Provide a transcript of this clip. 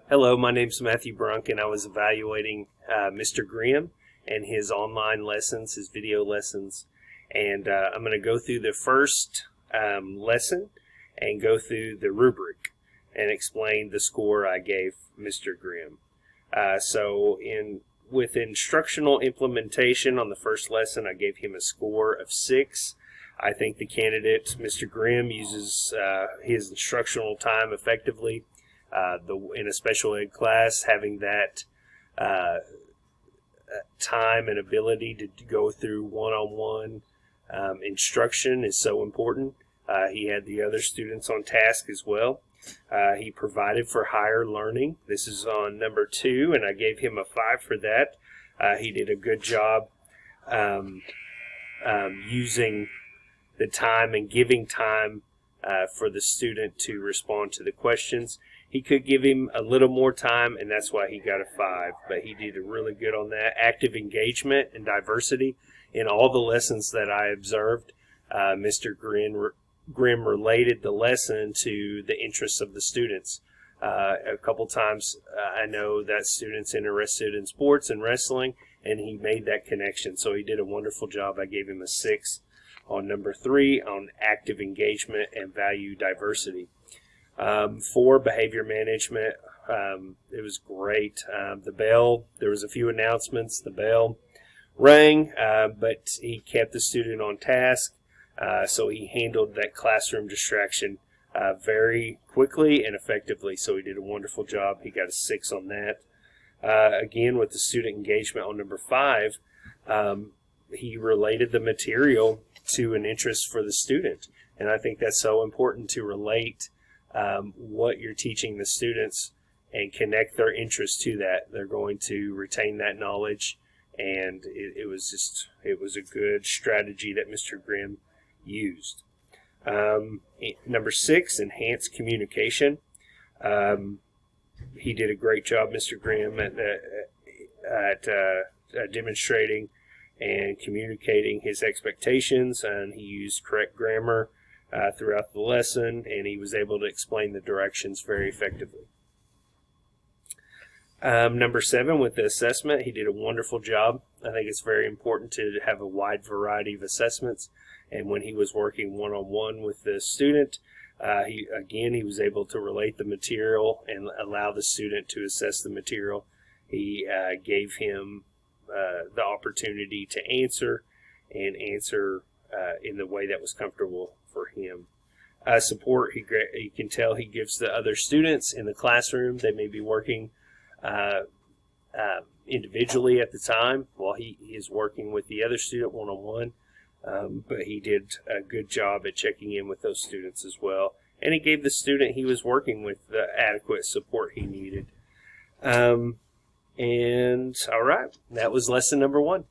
Hello, my name's Matthew Brunk, and I was evaluating Mr. Grimm and his online lessons, his video lessons. And I'm going to go through the first lesson and go through the rubric and explain the score I gave Mr. Grimm. With instructional implementation on the first lesson, I gave him a score of 6. I think the candidate, Mr. Grimm, uses his instructional time effectively. In a special ed class, having that time and ability to go through one-on-one instruction is so important. He had the other students on task as well. He provided for higher learning. This is on number 2, and I gave him a 5 for that. He did a good job using the time and giving time for the student to respond to the questions. He could give him a little more time, and that's why he got a 5, but he did really good on that. Active engagement and diversity in all the lessons that I observed. Mr. Grimm related the lesson to the interests of the students. A couple times I know that students interested in sports and wrestling, and he made that connection, so he did a wonderful job. I gave him a 6 on number 3 on active engagement and value diversity. 4, behavior management. It was great. The bell, there was a few announcements. The bell rang, but he kept the student on task, so he handled that classroom distraction very quickly and effectively, so he did a wonderful job. He got a 6 on that. Again, with the student engagement on number 5, he related the material to an interest for the student, and I think that's so important to relate what you're teaching the students and connect their interest to that. They're going to retain that knowledge, and it was a good strategy that Mr. Grimm used. Number 6, enhanced communication. He did a great job, Mr. Grimm, at demonstrating and communicating his expectations, and he used correct grammar throughout the lesson, and he was able to explain the directions very effectively. Number 7, with the assessment, he did a wonderful job. I think it's very important to have a wide variety of assessments, and when he was working one-on-one with the student, he was able to relate the material and allow the student to assess the material. He gave him the opportunity to answer in the way that was comfortable for him. Support, you can tell he gives the other students in the classroom. They may be working individually at the time while he is working with the other student one-on-one, but he did a good job at checking in with those students as well, and he gave the student he was working with the adequate support he needed. And all right, that was lesson number 1.